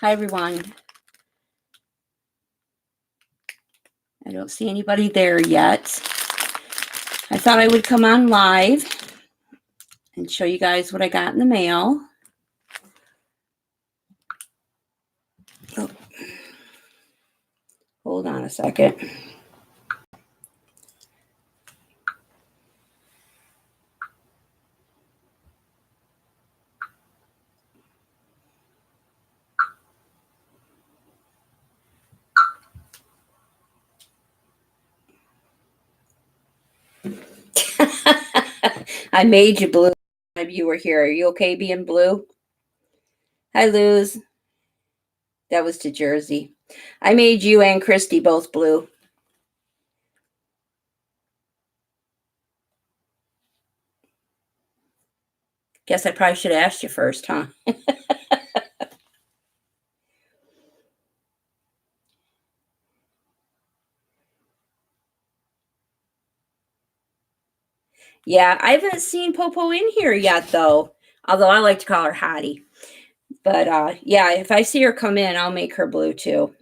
Hi, everyone. I don't see anybody there yet. I thought I would come on live and show you guys what I got in the mail. Oh. Hold on a second. I made you blue. You were here. Are you okay being blue? Hi, Luz. That was to Jersey. I made you and Christy both blue. Guess I probably should have asked you first, huh? Yeah, I haven't seen Popo in here yet, though. Although I like to call her Hottie. But, yeah, if I see her come in, I'll make her blue, too.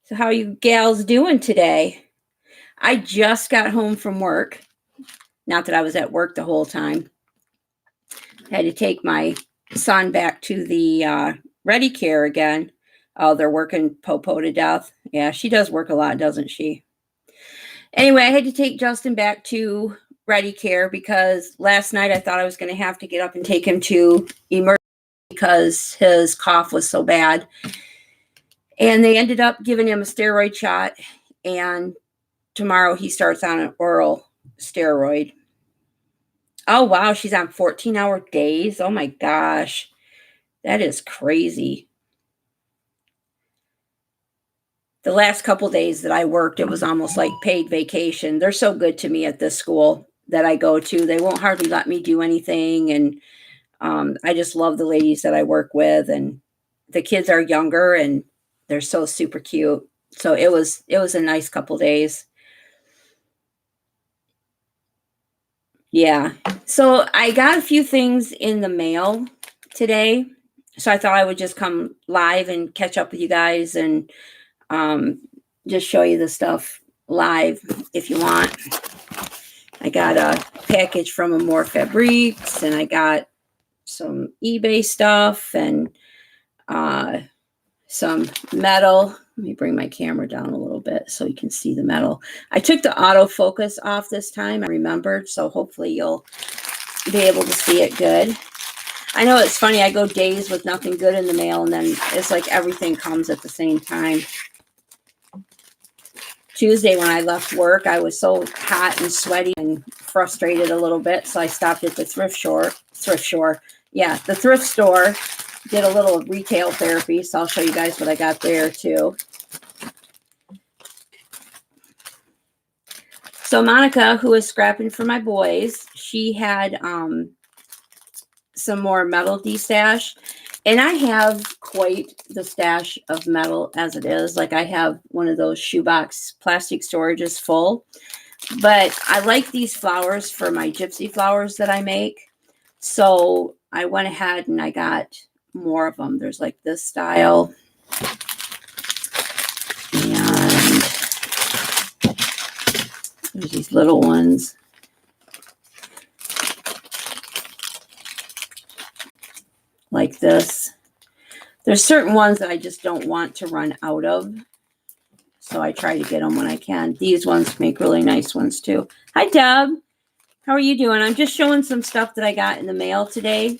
So how are you gals doing today? I just got home from work. Not that I was at work the whole time. I had to take my son back to the Ready Care again. Oh, they're working Popo to death. Yeah, she does work a lot, doesn't she? Anyway, I had to take Justin back to Ready Care because last night I thought I was going to have to get up and take him to emergency because his cough was so bad. And they ended up giving him a steroid shot. And tomorrow he starts on an oral steroid. Oh, wow. She's on 14-hour days. Oh, my gosh. That is crazy. The last couple days that I worked, it was almost like paid vacation. They're so good to me at this school that I go to. They won't hardly let me do anything. And I just love the ladies that I work with. And the kids are younger and they're so super cute. So it was a nice couple days. Yeah. So I got a few things in the mail today. So I thought I would just come live and catch up with you guys and just show you the stuff live if you want. I got a package from AmourFabriQues and I got some eBay stuff and some metal. Let me bring my camera down a little bit so you can see the metal. I took the autofocus off this time, I remembered, so hopefully you'll be able to see it good. I know it's funny, I go days with nothing good in the mail, and then it's like everything comes at the same time. Tuesday when I left work, I was so hot and sweaty and frustrated a little bit, so I stopped at the thrift store. Yeah, the thrift store. Did a little retail therapy, so I'll show you guys what I got there too. So Monica, who is scrapping for my boys, she had some more metal destash. And I have quite the stash of metal as it is. Like I have one of those shoebox plastic storages full. But I like these flowers for my gypsy flowers that I make. So I went ahead and I got more of them. There's like this style. And there's these little ones. Like this. There's certain ones that I just don't want to run out of. So I try to get them when I can. These ones make really nice ones too. Hi, Deb. How are you doing? I'm just showing some stuff that I got in the mail today.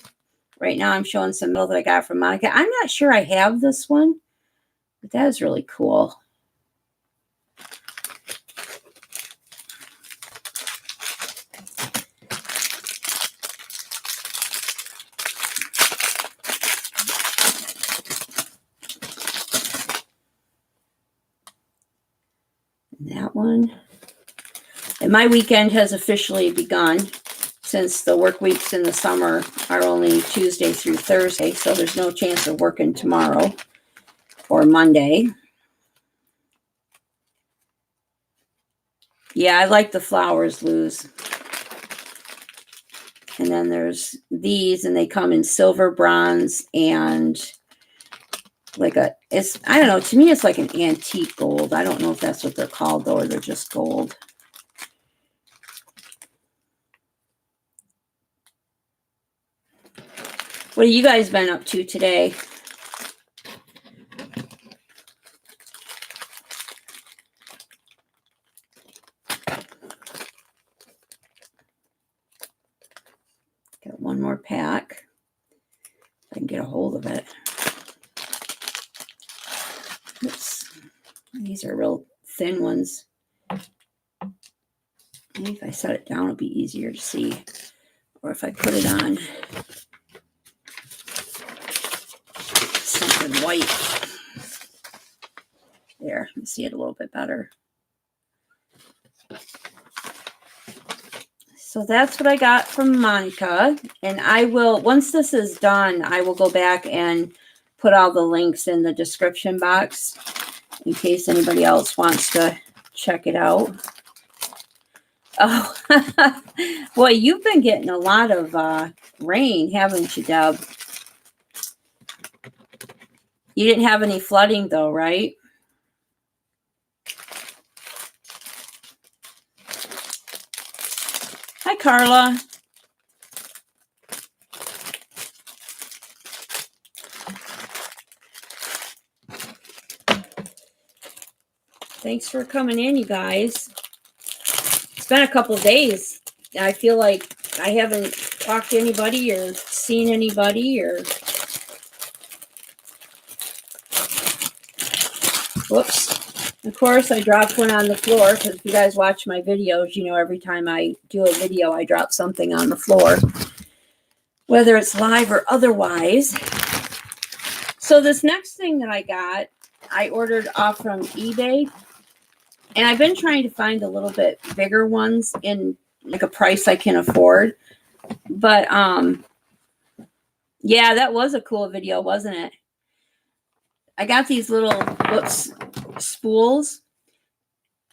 Right now I'm showing some metal that I got from Monica. I'm not sure I have this one, but that is really cool. That one. And my weekend has officially begun. since the work weeks in the summer are only Tuesday through Thursday, so there's no chance of working tomorrow or Monday. Yeah, I like the flowers, Luz. And then there's these, and they come in silver, bronze, and like I don't know, to me it's like an antique gold. I don't know if that's what they're called though, or they're just gold. What have you guys been up to today? Got one more pack. If I can get a hold of it. Oops. These are real thin ones. Maybe if I set it down, it'll be easier to see. Or if I put it on something white. There, you can see it a little bit better. So that's what I got from Monica. And I will, once this is done, I will go back and put all the links in the description box in case anybody else wants to check it out. Oh, boy, you've been getting a lot of rain, haven't you, Deb? You didn't have any flooding though, right? Hi, Carla. Thanks for coming in, you guys. It's been a couple of days. I feel like I haven't talked to anybody or seen anybody or... Whoops. Of course, I dropped one on the floor because if you guys watch my videos, you know every time I do a video, I drop something on the floor, whether it's live or otherwise. So this next thing that I got, I ordered off from eBay, and I've been trying to find a little bit bigger ones in like a price I can afford. But yeah, that was a cool video, wasn't it? I got these little spools.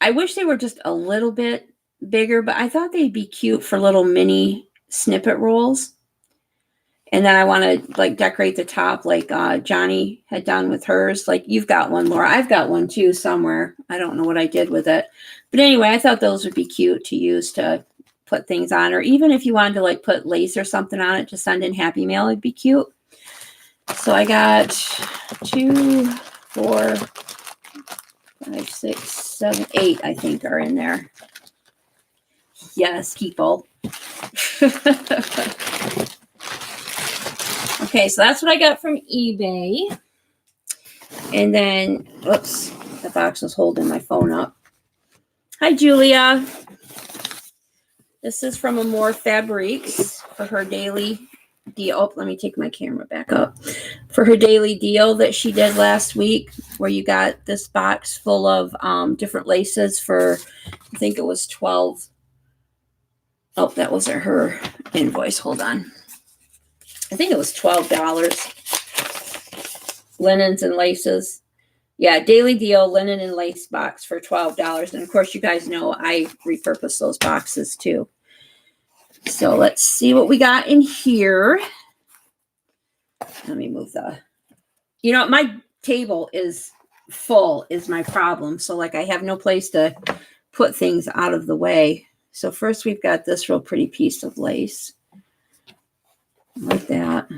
I wish they were just a little bit bigger, but I thought they'd be cute for little mini snippet rolls. And then I want to like decorate the top like Johnny had done with hers. Like you've got one, Laura. I've got one too somewhere. I don't know what I did with it. But anyway, I thought those would be cute to use to put things on. Or even if you wanted to like put lace or something on it to send in Happy Mail, it'd be cute. So I got 2, 4, 5, 6, 7, 8, I think are in there. Yes, people. Okay, so that's what I got from eBay. And then, whoops, the box was holding my phone up. Hi, Julia. This is from AmourFabriQues for her daily deal. Oh, let me take my camera back up. For her daily deal that she did last week, where you got this box full of different laces for, I think it was 12. Oh, that wasn't her invoice. Hold on. I think it was $12. Linens and laces. Yeah, daily deal, linen and lace box for $12. And of course, you guys know I repurpose those boxes too. So let's see what we got in here. Let me move you know, my table is full is my problem. So like I have no place to put things out of the way. So first we've got this real pretty piece of lace. Like that.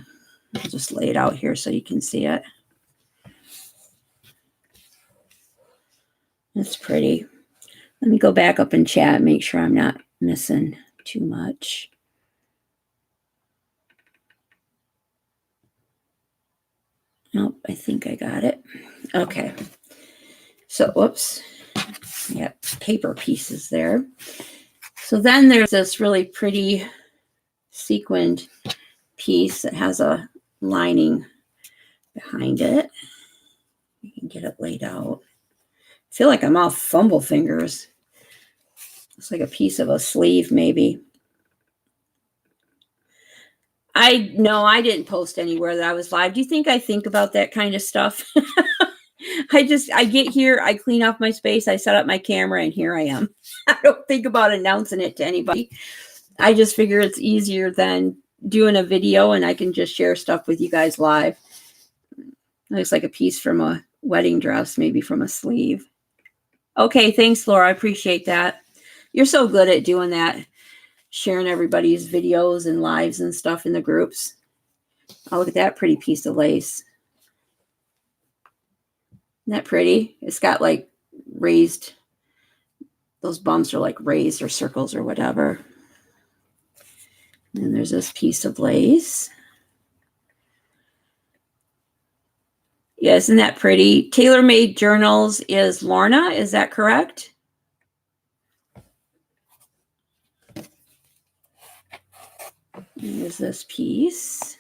I'll just lay it out here so you can see it. That's pretty. Let me go back up and chat and make sure I'm not missing too much. Nope, I think I got it. Okay. So, whoops. Yeah, paper pieces there. So then there's this really pretty sequined piece that has a lining behind it. You can get it laid out. I feel like I'm all fumble fingers. It's like a piece of a sleeve, maybe. No, I didn't post anywhere that I was live. Do you think I think about that kind of stuff? I get here, I clean off my space, I set up my camera, and here I am. I don't think about announcing it to anybody. I just figure it's easier than doing a video, and I can just share stuff with you guys live. Looks like a piece from a wedding dress, maybe from a sleeve. Okay, thanks, Laura. I appreciate that. You're so good at doing that, sharing everybody's videos and lives and stuff in the groups. Oh, look at that pretty piece of lace. Isn't that pretty? It's got like raised, those bumps are like raised or circles or whatever. And there's this piece of lace. Yeah, isn't that pretty? Tailor-Made Journals is Lorna, is that correct? Here's this piece.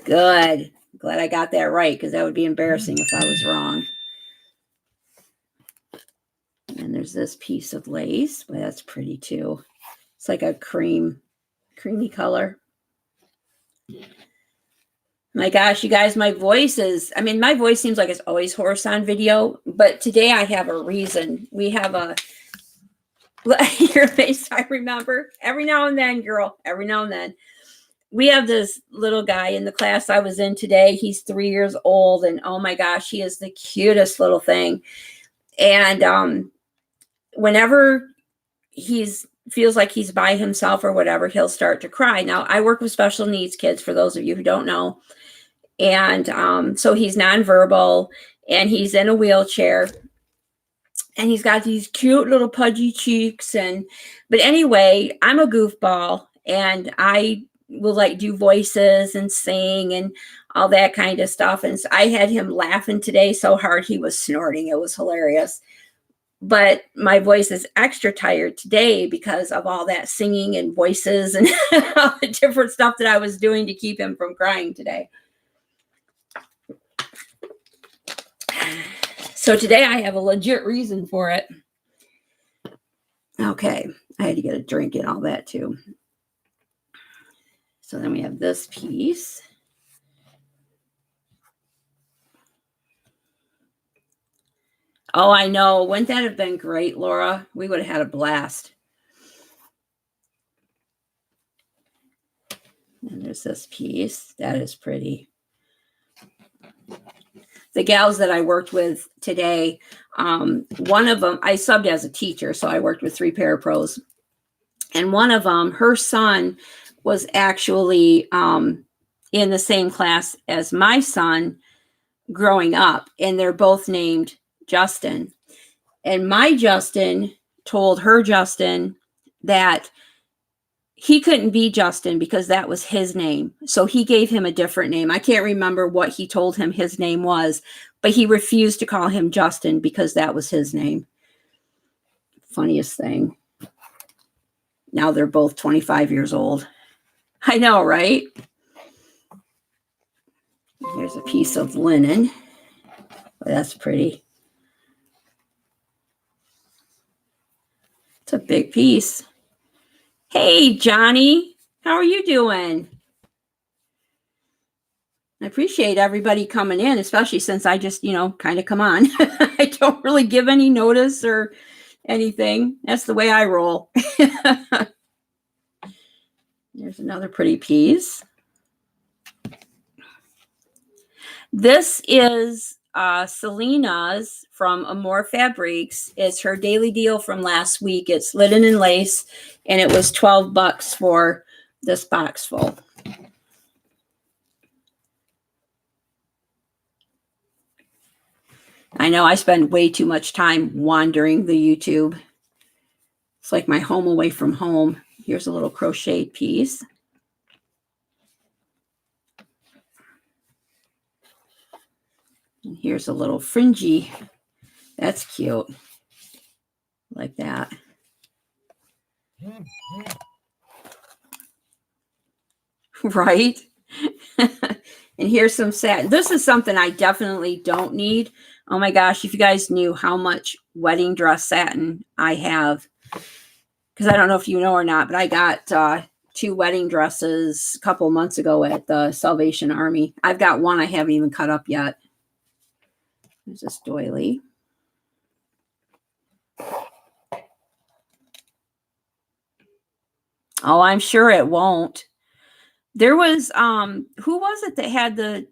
Good. Glad I got that right, because that would be embarrassing if I was wrong. And there's this piece of lace. Well, that's pretty too. It's like a creamy color. My gosh, you guys, my voice seems like it's always hoarse on video, but today I have a reason. We have your face, I remember. Every now and then, girl, every now and then. We have this little guy in the class I was in today. He's 3 years old, and oh my gosh, he is the cutest little thing. And whenever feels like he's by himself or whatever, he'll start to cry. Now, I work with special needs kids, for those of you who don't know. And so he's nonverbal, and he's in a wheelchair, and he's got these cute little pudgy cheeks. But anyway, I'm a goofball, and I will like do voices and sing and all that kind of stuff. And so I had him laughing today so hard he was snorting. It was hilarious. But my voice is extra tired today because of all that singing and voices and all the different stuff that I was doing to keep him from crying today. So today I have a legit reason for it. Okay, I had to get a drink and all that too. So then we have this piece. Oh, I know. Wouldn't that have been great, Laura? We would have had a blast. And there's this piece. That is pretty. The gals that I worked with today, one of them, I subbed as a teacher, so I worked with 3 parapros. And one of them, her son was actually in the same class as my son growing up, and they're both named Justin. And my Justin told her Justin that he couldn't be Justin because that was his name. So he gave him a different name. I can't remember what he told him his name was, but he refused to call him Justin because that was his name. Funniest thing. Now they're both 25 years old. I know, right? Here's a piece of linen. Well, that's pretty. It's a big piece. Hey, Johnny, how are you doing? I appreciate everybody coming in, especially since I just, kind of come on. I don't really give any notice or anything. That's the way I roll. There's another pretty piece. This is Selena's from AmourFabriQues. It's her daily deal from last week. It's linen and lace, and it was $12 for this box full. I know I spend way too much time wandering the YouTube. It's like my home away from home. Here's a little crocheted piece. And here's a little fringy. That's cute. Like that. Right? And here's some satin. This is something I definitely don't need. Oh my gosh, if you guys knew how much wedding dress satin I have. Because I don't know if you know or not, but I got 2 wedding dresses a couple months ago at the Salvation Army. I've got one I haven't even cut up yet. There's this doily. Oh, I'm sure it won't. There was, who was it that had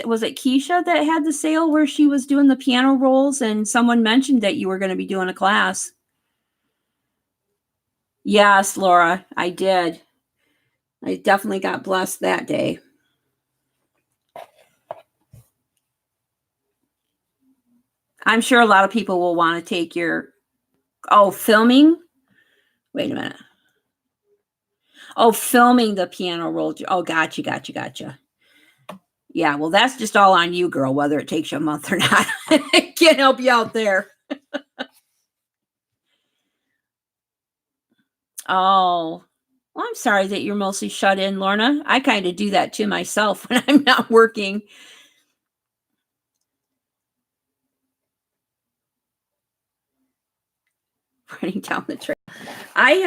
was it Keisha that had the sale where she was doing the piano rolls and someone mentioned that you were going to be doing a class? Yes, Laura, I did. I definitely got blessed that day. I'm sure a lot of people will want to take your, filming? Wait a minute. Oh, filming the piano roll. Oh, gotcha. Yeah, well, that's just all on you, girl, whether it takes you a month or not. I can't help you out there. Oh, well, I'm sorry that you're mostly shut in, Lorna. I kind of do that to myself when I'm not working. Running down the trail. I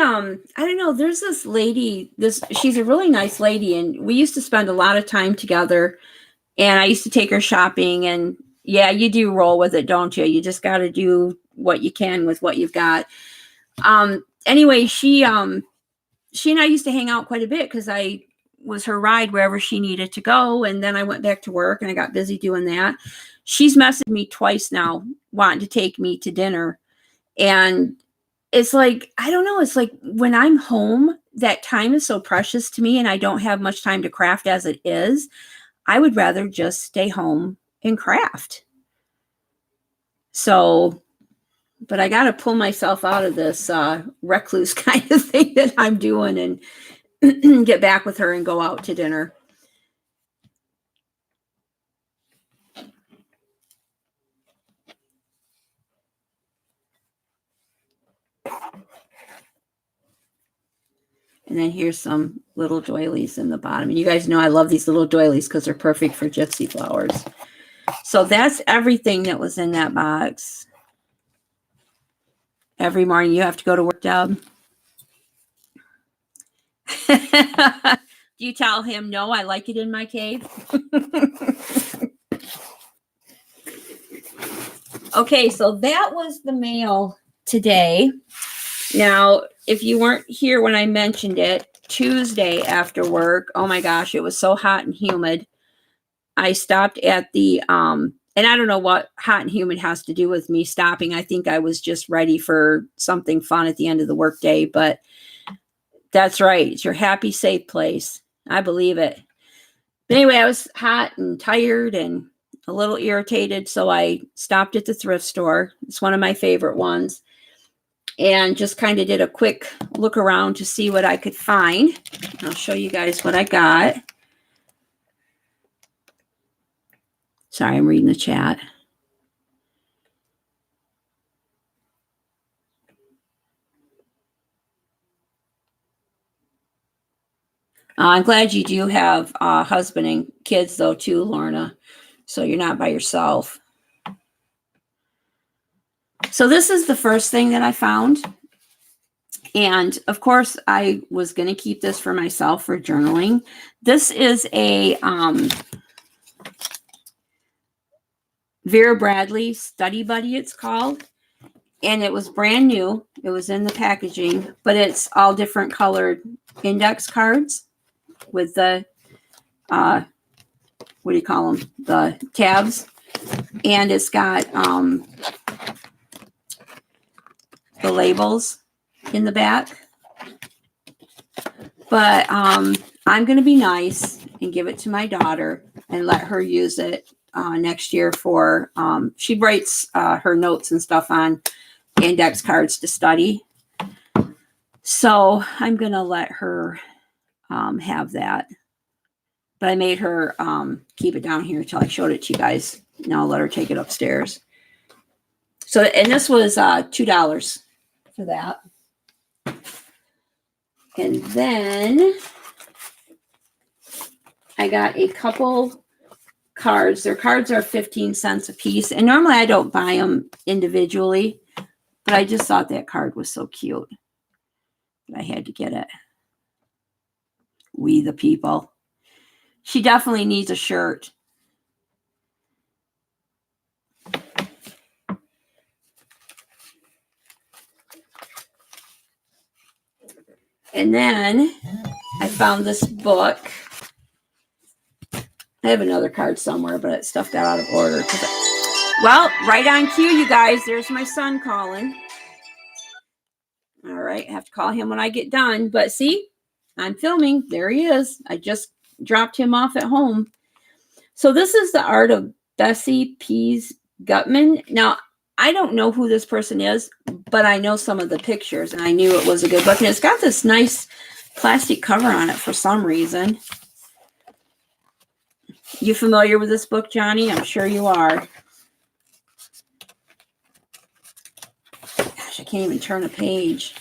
don't know. There's this lady, she's a really nice lady, and we used to spend a lot of time together, and I used to take her shopping, and yeah, you do roll with it, don't you? You just got to do what you can with what you've got. Anyway, she and I used to hang out quite a bit because I was her ride wherever she needed to go. And then I went back to work and I got busy doing that. She's messaged me twice now wanting to take me to dinner. And it's like, I don't know. It's like when I'm home, that time is so precious to me and I don't have much time to craft as it is. I would rather just stay home and craft. So, but I got to pull myself out of this recluse kind of thing that I'm doing and get back with her and go out to dinner. And then here's some little doilies in the bottom. And you guys know I love these little doilies because they're perfect for gypsy flowers. So that's everything that was in that box. Every morning you have to go to work, Deb. Do you tell him, no, I like it in my cave? Okay, so that was the mail today. Now, if you weren't here when I mentioned it, Tuesday after work, oh my gosh, it was so hot and humid. I stopped at the, and I don't know what hot and humid has to do with me stopping. I think I was just ready for something fun at the end of the workday, but that's right. It's your happy, safe place. I believe it. But anyway, I was hot and tired and a little irritated, so I stopped at the thrift store. It's one of my favorite ones. And just kind of did a quick look around to see what I could find. I'll show you guys what I got. Sorry, I'm reading the chat. I'm glad you do have a husband and kids, though, too, Lorna. So you're not by yourself. So this is the first thing that I found. And of course, I was going to keep this for myself for journaling. This is a Vera Bradley Study Buddy, it's called. And it was brand new. It was in the packaging, but it's all different colored index cards with the, what do you call them? The tabs. And it's got the labels in the back. But I'm going to be nice and give it to my daughter and let her use it next year for, she writes her notes and stuff on index cards to study. So I'm going to let her have that. But I made her keep it down here until I showed it to you guys. Now I'll let her take it upstairs. So, and this was $2 for that. And then I got a couple cards. Their cards are 15 cents a piece. And normally I don't buy them individually, but I just thought that card was so cute that I had to get it. We the People. She definitely needs a shirt. And then I found this book. I have another card somewhere, but stuff got out of order. Well, right on cue, you guys. There's my son calling. All right, I have to call him when I get done. But see, I'm filming. There he is. I just dropped him off at home. So this is The Art of Bessie Pease Gutman. Now, I don't know who this person is, but I know some of the pictures, and I knew it was a good book. And it's got this nice plastic cover on it for some reason. You familiar with this book, Johnny? I'm sure you are. Gosh, I can't even turn a page.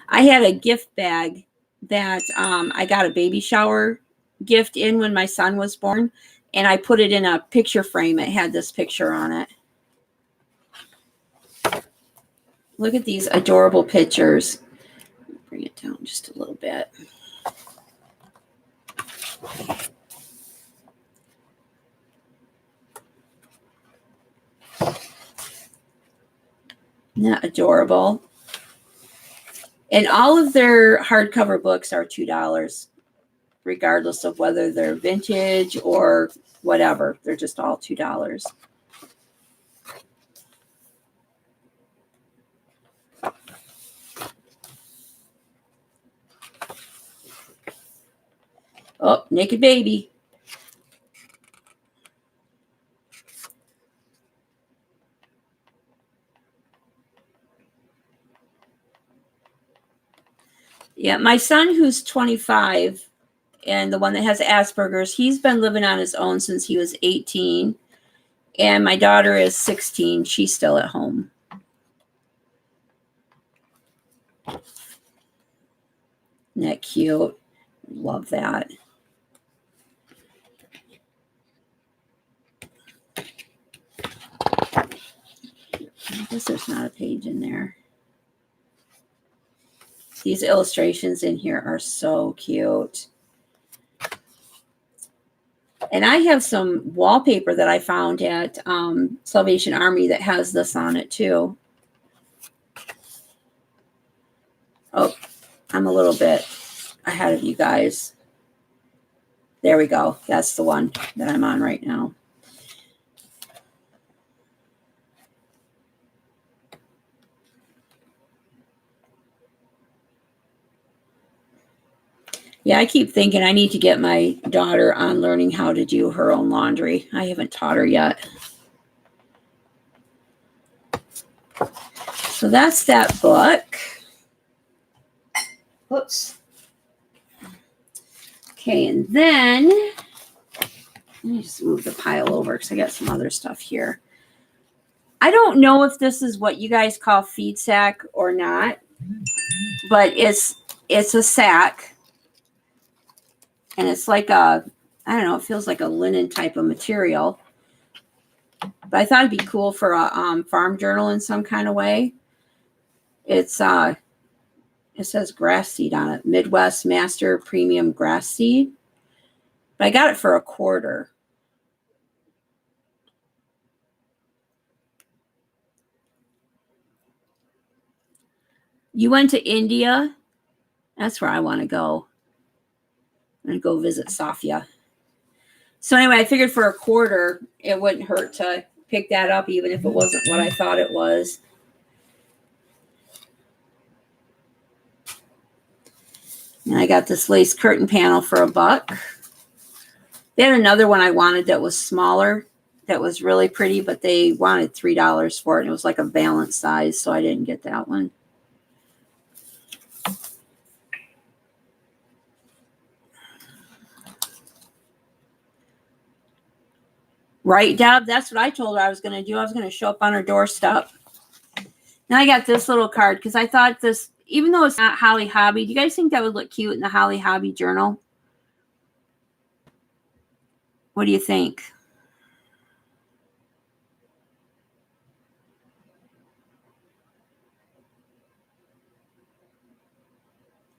I had a gift bag that I got a baby shower gift in when my son was born, and I put it in a picture frame. It had this picture on it. Look at these adorable pictures. Bring it down just a little bit. Isn't that adorable? And all of their hardcover books are $2, regardless of whether they're vintage or whatever. They're just all $2. Oh, naked baby. Yeah, my son, who's 25, and the one that has Asperger's, he's been living on his own since he was 18. And my daughter is 16. She's still at home. Isn't that cute? Love that. I guess there's not a page in there. These illustrations in here are so cute. And I have some wallpaper that I found at Salvation Army that has this on it too. Oh, I'm a little bit ahead of you guys. There we go. That's the one that I'm on right now. Yeah, I keep thinking I need to get my daughter on learning how to do her own laundry. I haven't taught her yet. So that's that book. Oops. Okay, and then let me just move the pile over because I got some other stuff here. I don't know if this is what you guys call feed sack or not, but it's a sack. And it's like a, I don't know, it feels like a linen type of material. But I thought it'd be cool for a farm journal in some kind of way. It's it says grass seed on it, Midwest Master Premium Grass Seed. But I got it for $1. You went to India? That's where I want to go. I'm going to go visit Safia. So anyway, I figured for $1, it wouldn't hurt to pick that up, even if it wasn't what I thought it was. And I got this lace curtain panel for $1. They had another one I wanted that was smaller, that was really pretty, but they wanted $3 for it. And it was like a valance size, so I didn't get that one. Right, Deb? That's what I told her I was going to do. I was going to show up on her doorstep. Now I got this little card because I thought this, even though it's not Holly Hobby, do you guys think that would look cute in the Holly Hobby journal? What do you think?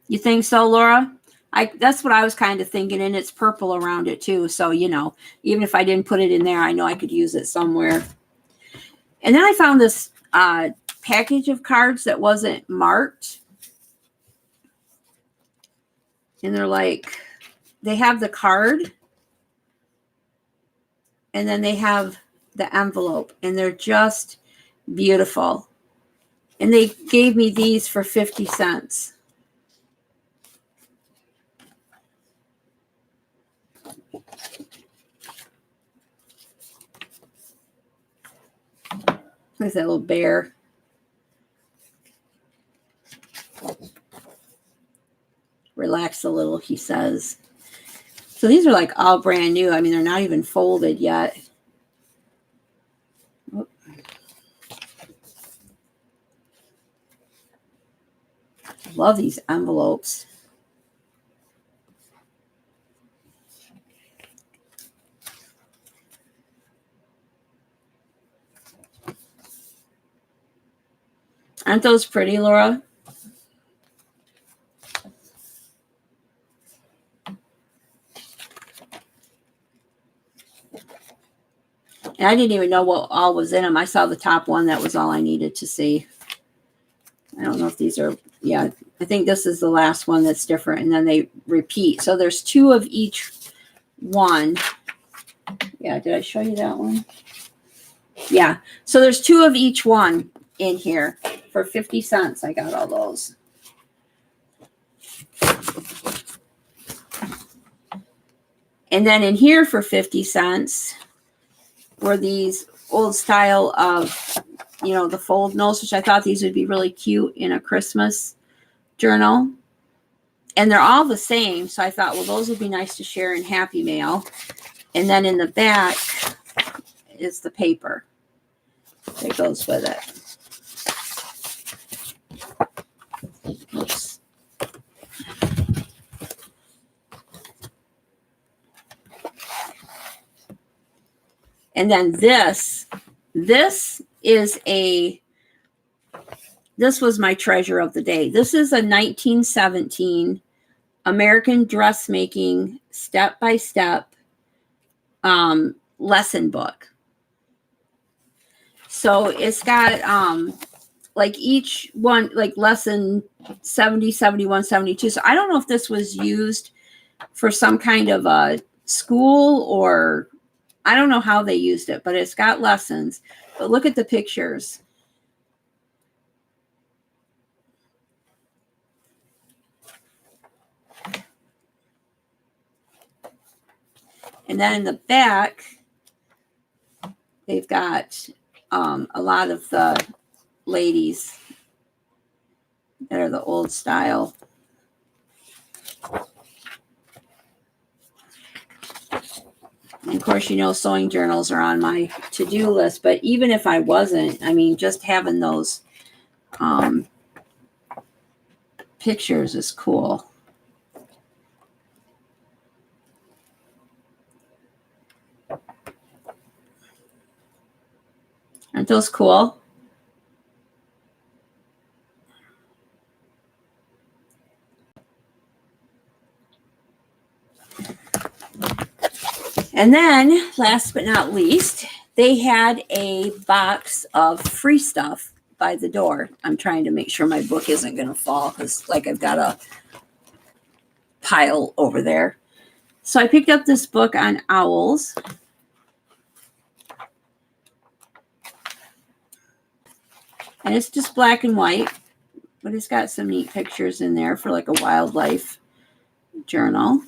You think so, Laura? That's what I was kind of thinking, and it's purple around it too. So, you know, even if I didn't put it in there, I know I could use it somewhere. And then I found this package of cards that wasn't marked. And they're like, they have the card, and then they have the envelope, and they're just beautiful. And they gave me these for 50 cents. There's that little bear. Relax a little, he says. So these are like all brand new. I mean, they're not even folded yet. I love these envelopes. Aren't those pretty, Laura? And I didn't even know what all was in them. I saw the top one. That was all I needed to see. I don't know if these are, yeah, I think this is the last one that's different. And then they repeat. So there's 2 of each one. Yeah, did I show you that one? Yeah. So there's 2 of each one in here for 50 cents. I got all those. And then in here for 50 cents were these old style of, you know, the fold notes, which I thought these would be really cute in a Christmas journal. And they're all the same. So I thought, well, those would be nice to share in Happy Mail. And then in the back is the paper that goes with it. Oops. And then this was my treasure of the day. This is a 1917 American dressmaking step-by-step lesson book. So it's got like each one, like lesson 70, 71, 72. So I don't know if this was used for some kind of a school, or I don't know how they used it, but it's got lessons. But look at the pictures. And then in the back, they've got a lot of the ladies that are the old style. And of course, you know, sewing journals are on my to-do list, but even if I wasn't, I mean, just having those pictures is cool. Aren't those cool? And then, last but not least, they had a box of free stuff by the door. I'm trying to make sure my book isn't going to fall, because like I've got a pile over there. So I picked up this book on owls. And it's just black and white, but it's got some neat pictures in there for like a wildlife journal.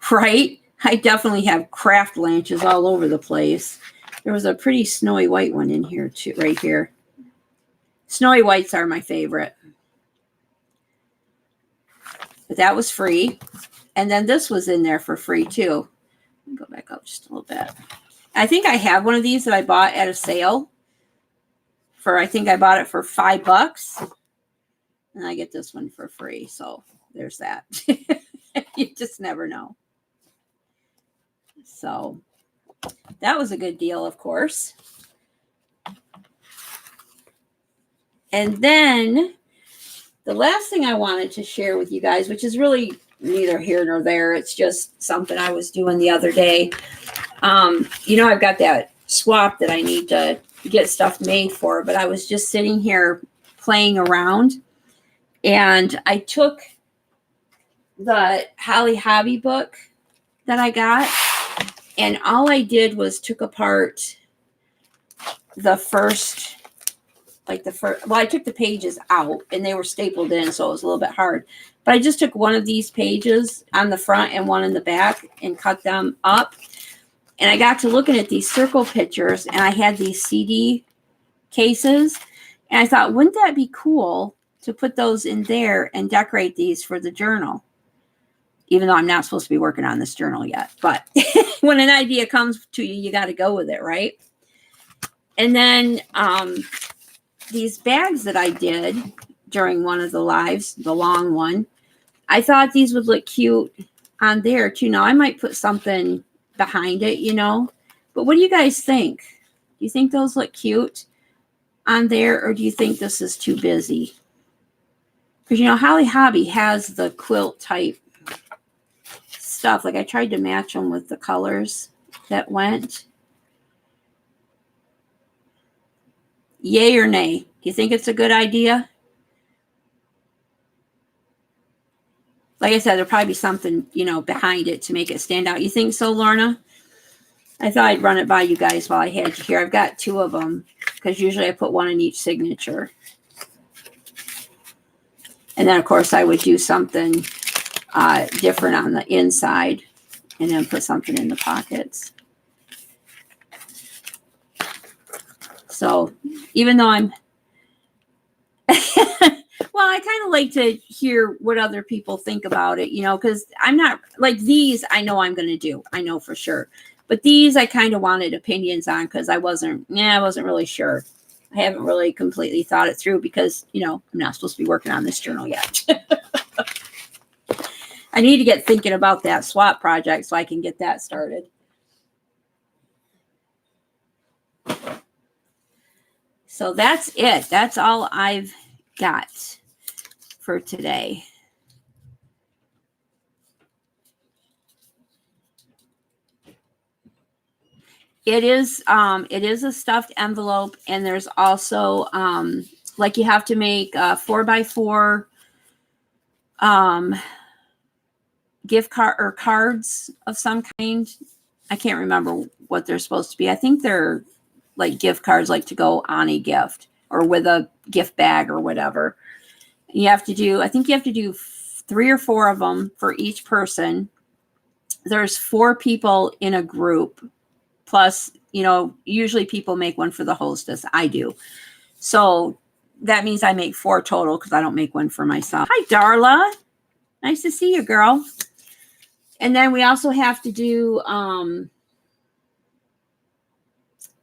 Right? I definitely have craft lanches all over the place. There was a pretty snowy white one in here too, right here. Snowy whites are my favorite. But that was free. And then this was in there for free too. Go back up just a little bit. I think I have one of these that I bought at a sale. I think I bought it for $5. And I get this one for free. So there's that. You just never know. So that was a good deal, of course. And then the last thing I wanted to share with you guys, which is really neither here nor there, it's just something I was doing the other day. I've got that swap that I need to get stuff made for, but I was just sitting here playing around, and I took the Holly Hobby book that I got, and all I did was took apart the first, I took the pages out and they were stapled in, so it was a little bit hard. But I just took one of these pages on the front and one in the back and cut them up. And I got to looking at these circle pictures, and I had these CD cases. And I thought, wouldn't that be cool to put those in there and decorate these for the journal? Even though I'm not supposed to be working on this journal yet. But when an idea comes to you, you got to go with it, right? And then these bags that I did during one of the lives, the long one, I thought these would look cute on there too. Now I might put something behind it, but what do you guys think? Do you think those look cute on there, or do you think this is too busy? Because Holly Hobby has the quilt type stuff. Like I tried to match them with the colors that went. Yay or nay? Do you think it's a good idea? Like I said, there'll probably be something, behind it to make it stand out. You think so, Lorna? I thought I'd run it by you guys while I had you here. I've got two of them because usually I put one in each signature. And then, of course, I would do something different on the inside and then put something in the pockets. So even though I'm, well, I kind of like to hear what other people think about it, because I'm not like these. I know I'm going to do. I know for sure. But these I kind of wanted opinions on because I wasn't really sure. I haven't really completely thought it through because, I'm not supposed to be working on this journal yet. I need to get thinking about that swap project so I can get that started. So that's it. That's all I've got for today. It is a stuffed envelope, and there's also like you have to make 4x4 gift card or cards of some kind. I can't remember what they're supposed to be. I think they're like gift cards, like to go on a gift or with a gift bag or whatever. I think you have to do 3 or 4 of them for each person. There's 4 people in a group. Plus, usually people make one for the hostess. I do. So that means I make 4 total because I don't make one for myself. Hi, Darla. Nice to see you, girl. And then we also have to do,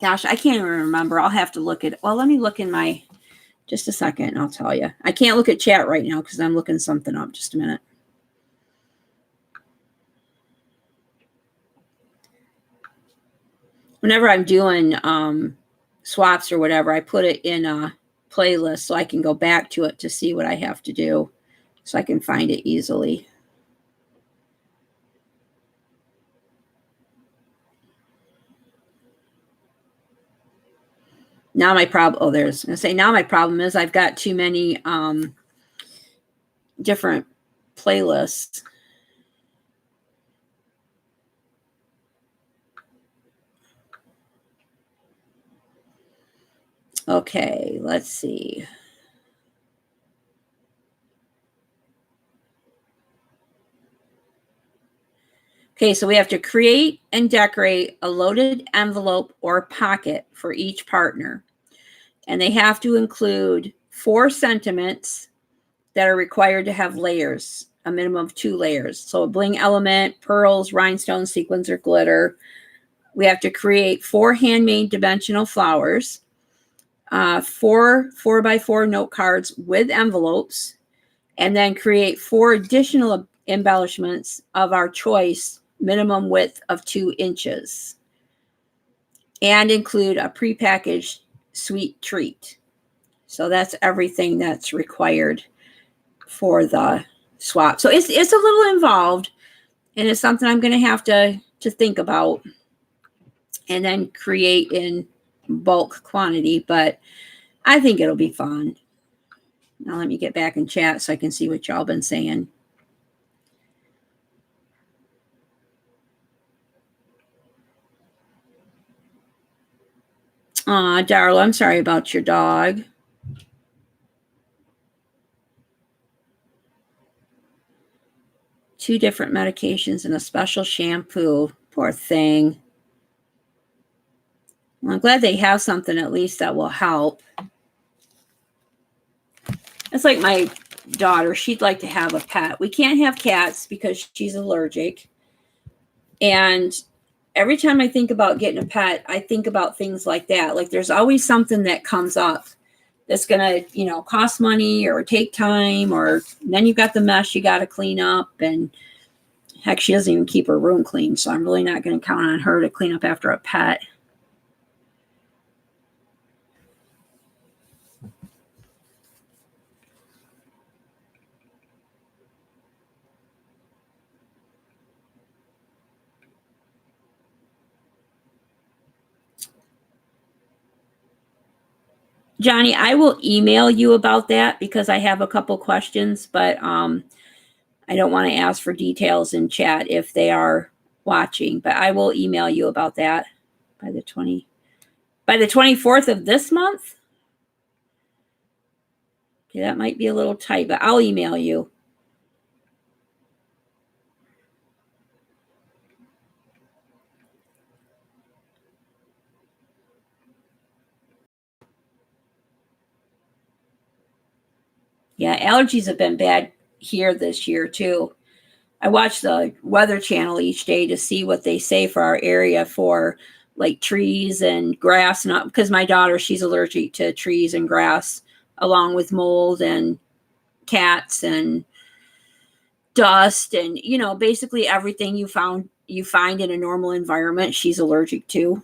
gosh, I can't even remember. I'll have to look at, well, let me look in my, just a second, and I'll tell you. I can't look at chat right now because I'm looking something up. Just a minute. Whenever I'm doing swaps or whatever, I put it in a playlist so I can go back to it to see what I have to do so I can find it easily. Now my problem, now my problem is I've got too many different playlists. Okay, let's see. Okay, so we have to create and decorate a loaded envelope or pocket for each partner. And they have to include 4 sentiments that are required to have layers, a minimum of 2 layers. So a bling element, pearls, rhinestones, sequins, or glitter. We have to create 4 handmade dimensional flowers, 4 4x4 note cards with envelopes, and then create 4 additional embellishments of our choice, minimum width of 2 inches, and include a prepackaged sweet treat. So that's everything that's required for the swap. So it's a little involved, and it's something I'm going to have to think about and then create in bulk quantity, but I think it'll be fun. Now let me get back in chat so I can see what y'all been saying. Aw, Darla, I'm sorry about your dog. Two different medications and a special shampoo. Poor thing. Well, I'm glad they have something at least that will help. It's like my daughter. She'd like to have a pet. We can't have cats because she's allergic. And every time I think about getting a pet, I think about things like that. Like there's always something that comes up that's going to, cost money or take time, or then you've got the mess you got to clean up. And heck, she doesn't even keep her room clean. So I'm really not going to count on her to clean up after a pet. Johnny, I will email you about that because I have a couple questions, but I don't want to ask for details in chat if they are watching, but I will email you about that by the 24th of this month. Okay, that might be a little tight, but I'll email you. Yeah, allergies have been bad here this year too. I watch the Weather Channel each day to see what they say for our area for like trees and grass, and because my daughter, she's allergic to trees and grass, along with mold and cats and dust and basically everything you find in a normal environment, she's allergic to.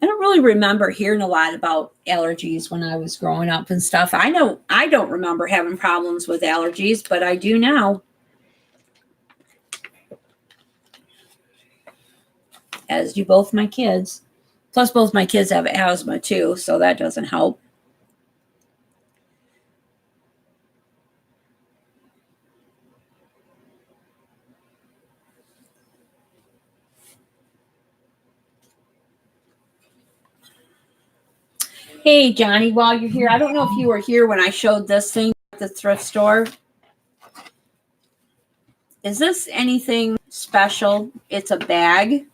I don't really remember hearing a lot about allergies when I was growing up and stuff. I know I don't remember having problems with allergies, but I do now. As do both my kids. Plus, both my kids have asthma too, so that doesn't help. Hey, Johnny, while you're here, I don't know if you were here when I showed this thing at the thrift store. Is this anything special? It's a bag.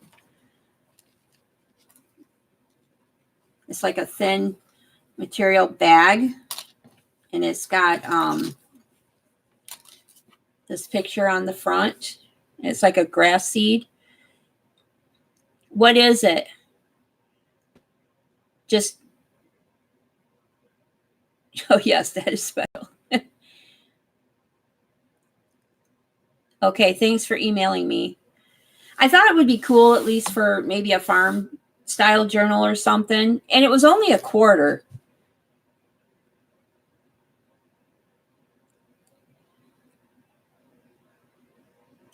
It's like a thin material bag. And it's got this picture on the front. It's like a grass seed. What is it? Just, oh yes, that is special. Okay, thanks for emailing me. I thought it would be cool, at least for maybe a farm style journal or something. And it was only $0.25.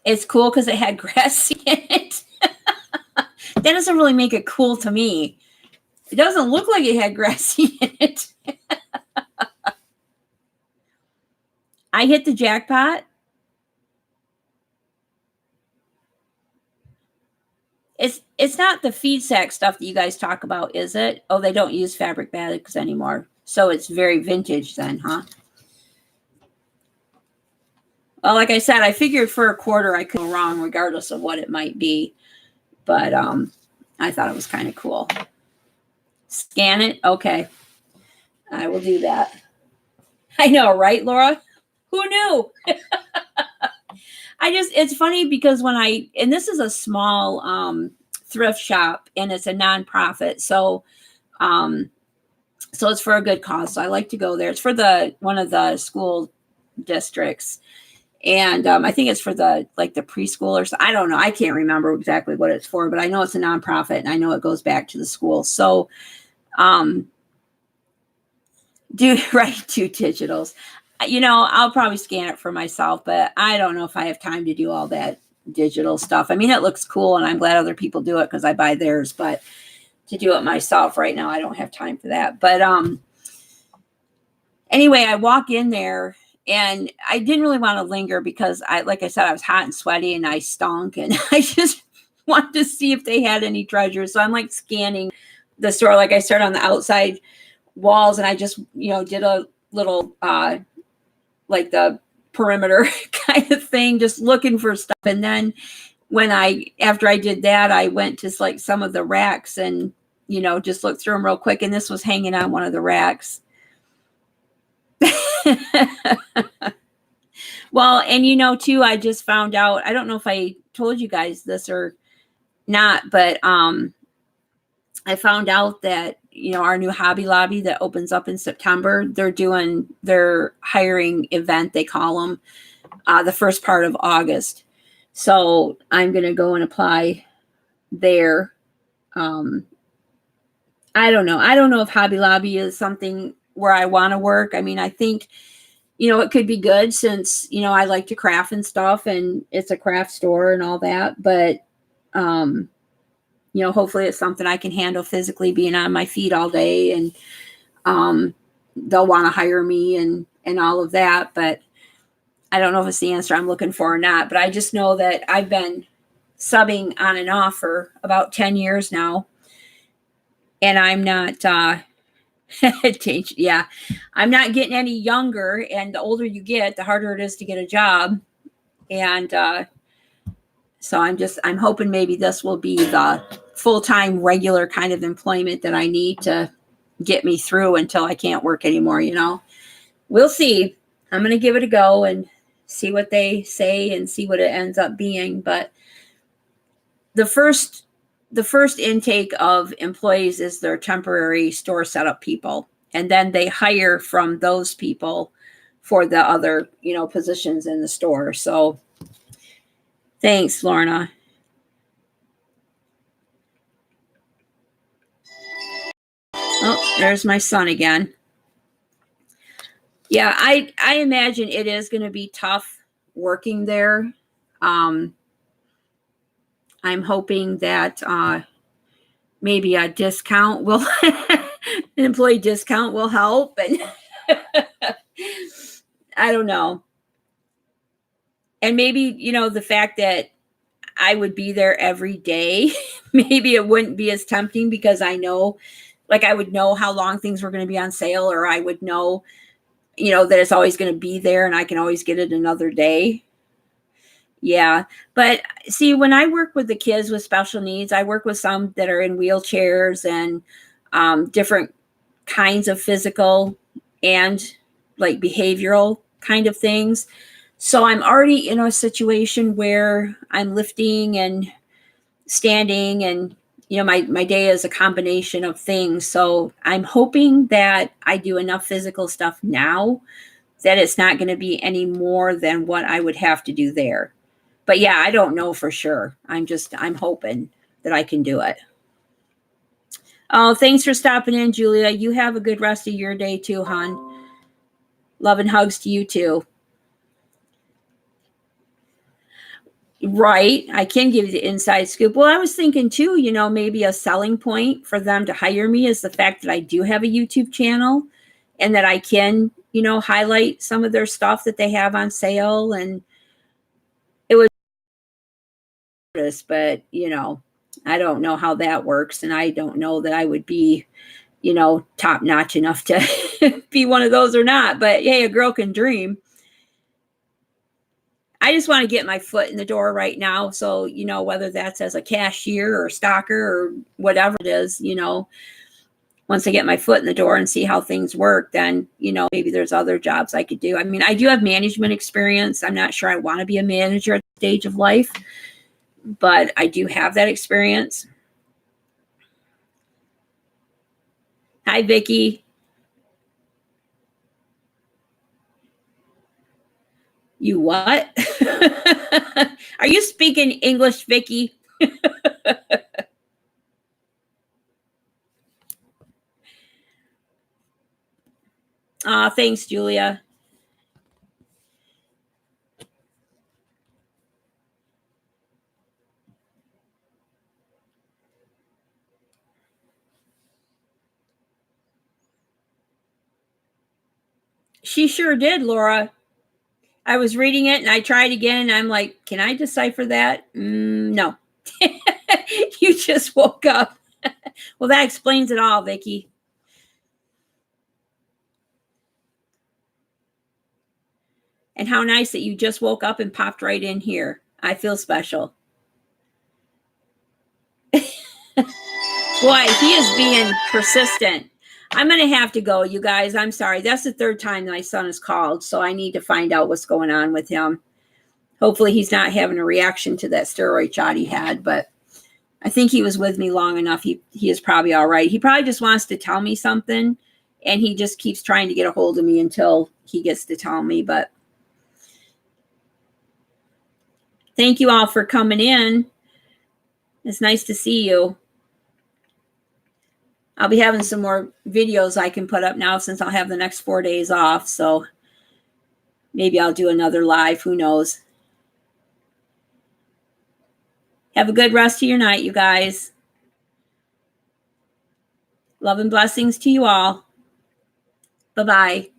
It's cool because it had grass in it. That doesn't really make it cool to me. It doesn't look like it had grass in it. I hit the jackpot. It's not the feed sack stuff that you guys talk about, is it? Oh, they don't use fabric bags anymore. So it's very vintage then, huh? Well, like I said, I figured for $0.25 I could go wrong regardless of what it might be. But I thought it was kind of cool. Scan it? Okay. I will do that. I know, right, Laura? Who knew? It's funny because and this is a small thrift shop and it's a nonprofit. So So it's for a good cause. So I like to go there. It's for one of the school districts. And I think it's for the preschoolers. I don't know. I can't remember exactly what it's for, but I know it's a nonprofit and I know it goes back to the school. So do right, 2 digitals. I'll probably scan it for myself, but I don't know if I have time to do all that digital stuff. I mean, it looks cool and I'm glad other people do it because I buy theirs, but to do it myself right now, I don't have time for that. But anyway, I walk in there and I didn't really want to linger because like I said, I was hot and sweaty and I stunk and I just wanted to see if they had any treasures. So I'm like scanning the store. Like I started on the outside walls and I just, did a little, like the perimeter kind of thing, just looking for stuff. And then after I did that, I went to like some of the racks and, just looked through them real quick. And this was hanging on one of the racks. Well, and too, I just found out, I don't know if I told you guys this or not, but I found out that, our new Hobby Lobby that opens up in September, they're doing their hiring event, they call them, the first part of August. So I'm going to go and apply there. I don't know. I don't know if Hobby Lobby is something where I want to work. I mean, I think, it could be good since, I like to craft and stuff and it's a craft store and all that. But, hopefully it's something I can handle physically being on my feet all day and they'll want to hire me and all of that. But I don't know if it's the answer I'm looking for or not. But I just know that I've been subbing on and off for about 10 years now. And I'm not, yeah, I'm not getting any younger. And the older you get, the harder it is to get a job. And so I'm hoping maybe this will be the full-time regular kind of employment that I need to get me through until I can't work anymore. We'll see. I'm going to give it a go and see what they say and see what it ends up being. But the first intake of employees is their temporary store setup people. And then they hire from those people for the other, positions in the store. So thanks, Lorna. Oh, there's my son again. Yeah, I imagine it is going to be tough working there. I'm hoping that maybe a discount will, an employee discount will help. And I don't know. And maybe, the fact that I would be there every day, maybe it wouldn't be as tempting because I know, like I would know how long things were going to be on sale, or I would know, that it's always going to be there and I can always get it another day. Yeah. But see, when I work with the kids with special needs, I work with some that are in wheelchairs and different kinds of physical and like behavioral kind of things. So I'm already in a situation where I'm lifting and standing and, my day is a combination of things. So I'm hoping that I do enough physical stuff now that it's not going to be any more than what I would have to do there. But yeah, I don't know for sure. I'm hoping that I can do it. Oh, thanks for stopping in, Julia. You have a good rest of your day too, hon. Love and hugs to you too. Right. I can give you the inside scoop. Well, I was thinking too, maybe a selling point for them to hire me is the fact that I do have a YouTube channel and that I can, highlight some of their stuff that they have on sale. And it was, but, I don't know how that works. And I don't know that I would be, top notch enough to be one of those or not. But hey, a girl can dream. I just want to get my foot in the door right now. So, whether that's as a cashier or stocker or whatever it is, once I get my foot in the door and see how things work, then, maybe there's other jobs I could do. I mean, I do have management experience. I'm not sure I want to be a manager at the stage of life, but I do have that experience. Hi, Vicki. You what? Are you speaking English, Vicky? Aw, thanks, Julia. She sure did, Laura. I was reading it and I tried again. And I'm like, can I decipher that? No. You just woke up. Well, that explains it all, Vicky. And how nice that you just woke up and popped right in here. I feel special. Boy, he is being persistent. I'm going to have to go, you guys. I'm sorry. That's the third time my son has called, so I need to find out what's going on with him. Hopefully he's not having a reaction to that steroid shot he had, but I think he was with me long enough. He is probably all right. He probably just wants to tell me something, and he just keeps trying to get a hold of me until he gets to tell me. But thank you all for coming in. It's nice to see you. I'll be having some more videos I can put up now since I'll have the next 4 days off. So maybe I'll do another live. Who knows? Have a good rest of your night, you guys. Love and blessings to you all. Bye-bye.